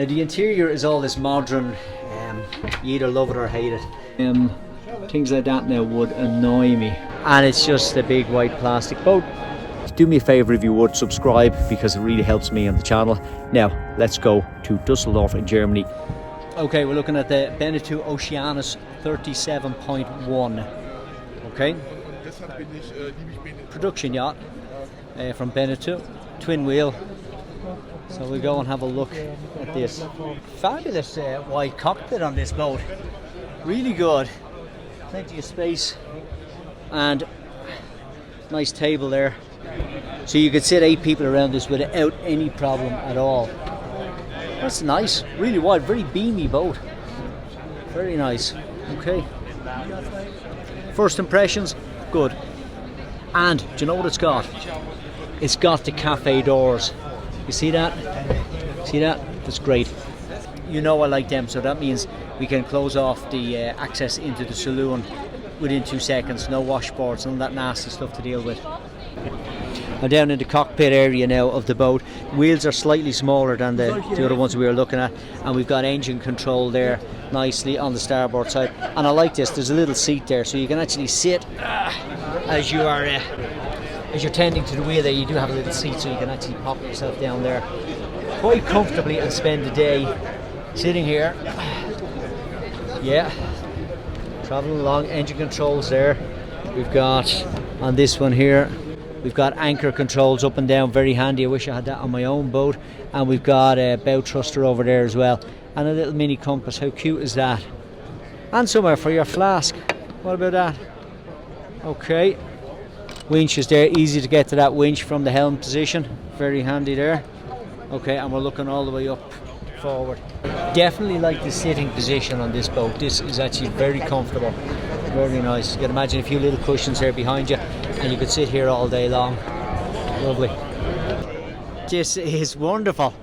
Now, the interior is all this modern, you either love it or hate it. Things like that now would annoy me. And it's just a big white plastic boat. Do me a favour if you would subscribe, because it really helps me on the channel. Now let's go to Dusseldorf in Germany. Okay, we're looking at the Beneteau Oceanis 37.1. Okay, production yacht from Beneteau, twin wheel. So we'll go and have a look at this. Fabulous wide cockpit on this boat. Really good. Plenty of space and nice table there. So you could sit 8 people around this without any problem at all. That's nice. Really wide, very beamy boat. Very nice. Okay. First impressions, good. And do you know what it's got? It's got the cafe doors. You see that? See that? That's great. You know I like them, so that means we can close off the access into the saloon within 2 seconds. No washboards, none of that nasty stuff to deal with. I'm down in the cockpit area now of the boat. Wheels are slightly smaller than the other ones we were looking at, and we've got engine control there nicely on the starboard side. And I like this, there's a little seat there, so you can actually sit as you're tending to the wheel there. You do have a little seat, so you can actually pop yourself down there quite comfortably and spend the day sitting here. Yeah, traveling along. Engine controls there. We've got on this one here, we've got anchor controls up and down, very handy. I wish I had that on my own boat. And we've got a bow thruster over there as well, and a little mini compass. How cute is that? And somewhere for your flask. What about that? Okay, winch is there, easy to get to that winch from the helm position, very handy there. Okay, and we're looking all the way up forward. Definitely like the sitting position on this boat. This is actually very comfortable, very nice. You can imagine a few little cushions here behind you, and you could sit here all day long. Lovely. This is wonderful.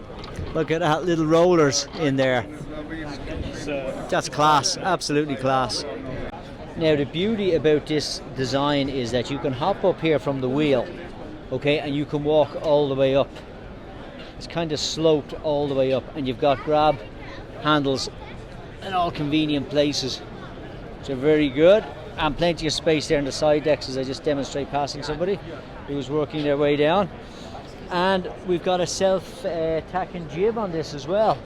Look at that, little rollers in there. That's class, absolutely class. Now the beauty about this design is that you can hop up here from the wheel, okay, and you can walk all the way up. It's kind of sloped all the way up, and you've got grab handles in all convenient places. So very good, and plenty of space there in the side decks as I just demonstrate passing somebody who's working their way down. And we've got a self-tacking jib on this as well.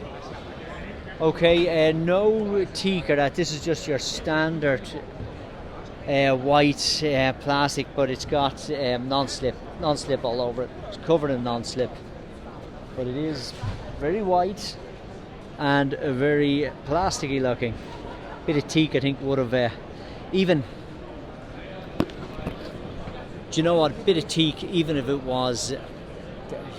Okay, no teak or that. This is just your standard white plastic, but it's got non-slip all over it. It's covered in non-slip, but it is very white and very plasticky looking. Bit of teak, I think, would have even. Do you know what? Bit of teak, even if it was,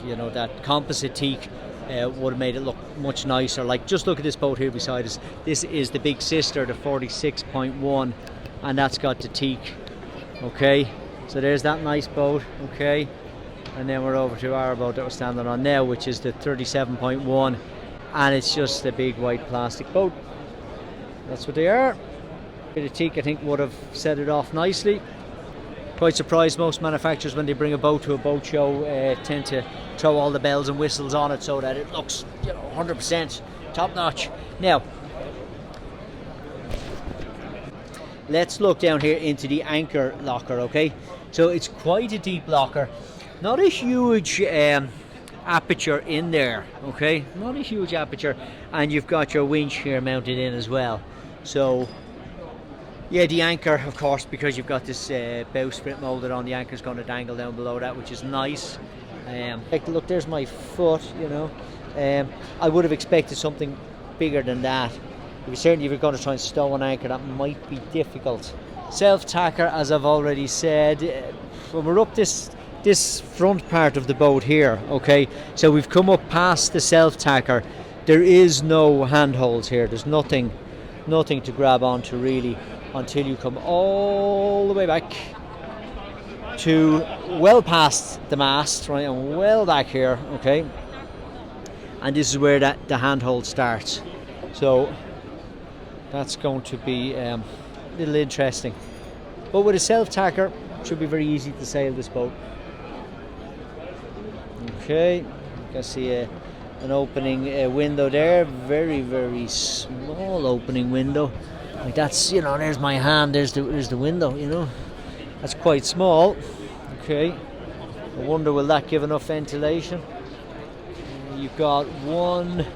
you know, that composite teak, would have made it look much nicer. Like, just look at this boat here beside us. This is the big sister, the 46.1, and that's got the teak. Okay, so there's that nice boat. Okay, and then we're over to our boat that we're standing on now, which is the 37.1, and it's just a big white plastic boat. That's what they are. Bit of teak, I think, would have set it off nicely. Quite surprised, most manufacturers when they bring a boat to a boat show tend to throw all the bells and whistles on it so that it looks, you know, 100% top notch. Now let's look down here into the anchor locker. Okay, so it's quite a deep locker, not a huge aperture in there. Okay, not a huge aperture, and you've got your winch here mounted in as well. So yeah, the anchor, of course, because you've got this bowsprit molded on, the anchor's going to dangle down below that, which is nice. Look, there's my foot, you know. I would have expected something bigger than that. Certainly, if you're going to try and stow an anchor, that might be difficult. Self-tacker, as I've already said. When we're up this front part of the boat here, okay, so we've come up past the self-tacker. There is no handholds here. There's nothing to grab onto really, until you come all the way back to well past the mast, right, and well back here, okay, and this is where the handhold starts. So that's going to be a little interesting, but with a self-tacker it should be very easy to sail this boat. Okay, you can see a an opening window there, very small opening window. Like that's, you know, there's my hand, there's the window, you know. That's quite small. Okay. I wonder will that give enough ventilation? You've got one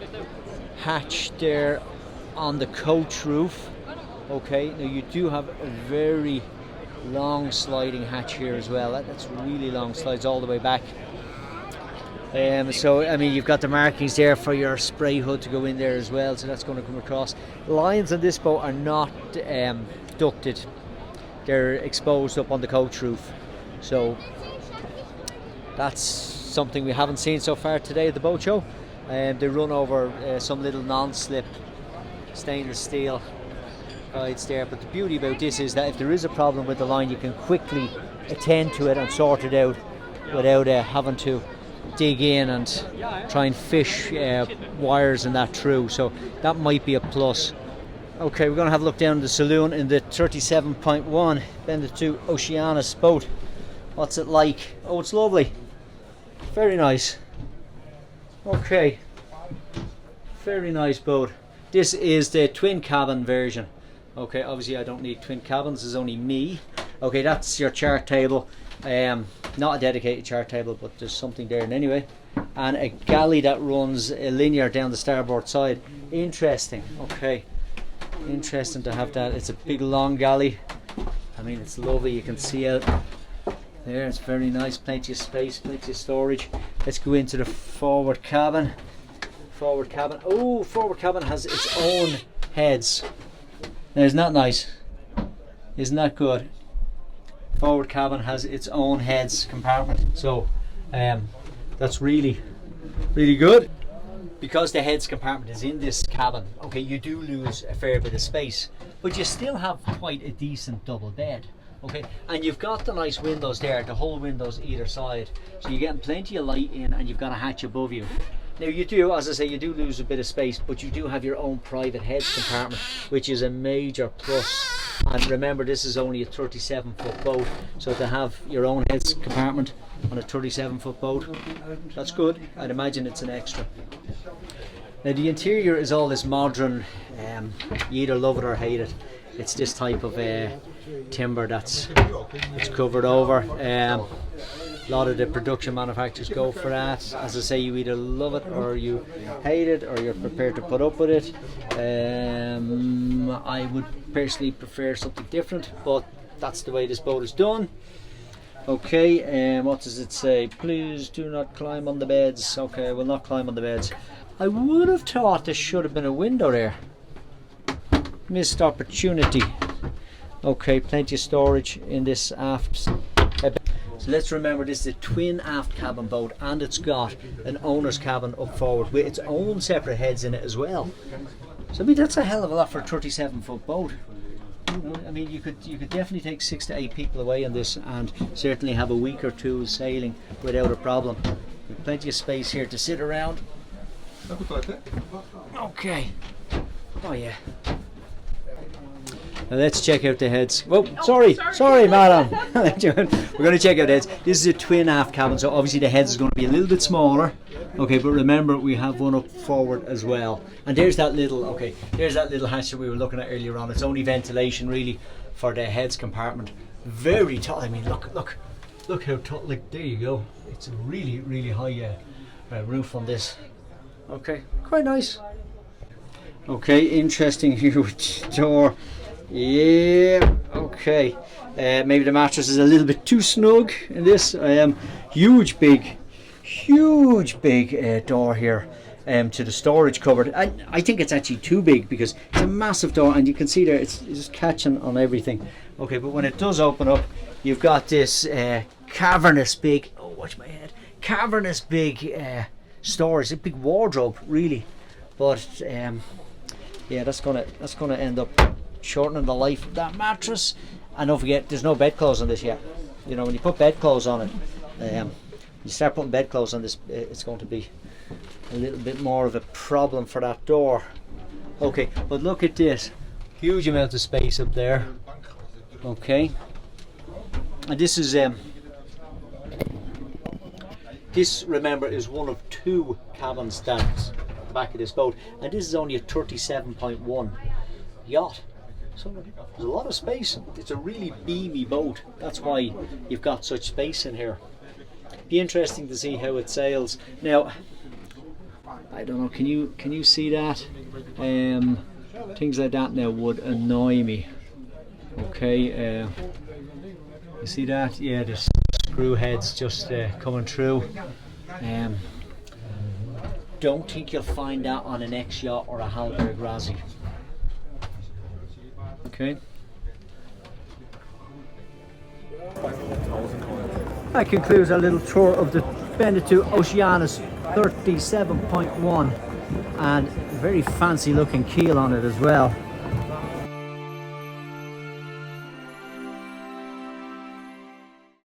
hatch there on the coach roof. Okay, now you do have a very long sliding hatch here as well. That's really long, slides all the way back. So I mean, you've got the markings there for your spray hood to go in there as well, so that's going to come across. Lines on this boat are not ducted, they're exposed up on the coach roof, so that's something we haven't seen so far today at the boat show. They run over some little non-slip stainless steel guides there, but the beauty about this is that if there is a problem with the line, you can quickly attend to it and sort it out without having to dig in and try and fish wires and that through, so that might be a plus. Okay, we're going to have a look down the saloon in the 37.1 Beneteau Oceanis boat. What's it like? Oh, it's lovely, very nice. Okay, very nice boat. This is the twin cabin version. Okay, obviously I don't need twin cabins, there's only me. Okay, that's your chart table. Not a dedicated chart table, but there's something there anyway. And a galley that runs a linear down the starboard side. Interesting. Okay, interesting to have that. It's a big long galley. I mean, it's lovely, you can see out there, it's very nice, plenty of space, plenty of storage. Let's go into the forward cabin. Forward cabin. Oh, forward cabin has its own heads. Now, isn't that nice? Isn't that good? Forward cabin has its own heads compartment, so that's really good. Because the heads compartment is in this cabin, okay, you do lose a fair bit of space, but you still have quite a decent double bed. Okay, and you've got the nice windows there, the whole windows either side, so you're getting plenty of light in, and you've got a hatch above you. Now you do, as I say, you do lose a bit of space, but you do have your own private heads compartment, which is a major plus. And remember, this is only a 37-foot boat, so to have your own heads compartment on a 37-foot boat, that's good. I'd imagine it's an extra. Now the interior is all this modern, you either love it or hate it. It's this type of timber that's covered over. A lot of the production manufacturers go for that. As I say, you either love it or you hate it, or you're prepared to put up with it. I would personally prefer something different, but that's the way this boat is done. Okay, what does it say? Please do not climb on the beds. Okay, I will not climb on the beds. I would have thought there should have been a window there. Missed opportunity. Okay, plenty of storage in this aft. So let's remember, this is a twin aft cabin boat, and it's got an owner's cabin up forward with its own separate heads in it as well. So I mean, that's a hell of a lot for a 37-foot boat. You know, I mean, you could definitely take 6 to 8 people away on this, and certainly have a week or two of sailing without a problem. With plenty of space here to sit around. Okay. Oh yeah. Now let's check out the heads. Whoa, sorry, madam. We're going to check out the heads. This is a twin aft cabin, so obviously the heads is going to be a little bit smaller. Okay, but remember, we have one up forward as well. And there's that little, there's that little hatch that we were looking at earlier on. It's only ventilation really for the heads compartment. Very tall. I mean, look how tall. Like, there you go. It's a really high roof on this. Okay, quite nice. Okay, interesting here with the door. Yeah, okay. Maybe the mattress is a little bit too snug in this. Huge big door here to the storage cupboard. I think it's actually too big, because it's a massive door, and you can see there it's just catching on everything. Okay, but when it does open up, you've got this cavernous big, oh watch my head, cavernous big storage, a big wardrobe really. But yeah, that's gonna end up shortening the life of that mattress. And don't forget, there's no bedclothes on this yet. You know, when you put bedclothes on it, you start putting bedclothes on this, it's going to be a little bit more of a problem for that door. Okay, but look at this, huge amount of space up there. Okay, and this is This, remember, is one of 2 cabin stands at the back of this boat, and this is only a 37.1 yacht. So there's a lot of space. It's a really beamy boat. That's why you've got such space in here. Be interesting to see how it sails. Now, I don't know. Can you see that? Things like that now would annoy me. Okay. You see that? Yeah, there's screw heads just coming through. Don't think you'll find that on an X-Yacht or a Halberg Razzie. Okay. That concludes our little tour of the Beneteau Oceanis 37.1, and a very fancy looking keel on it as well.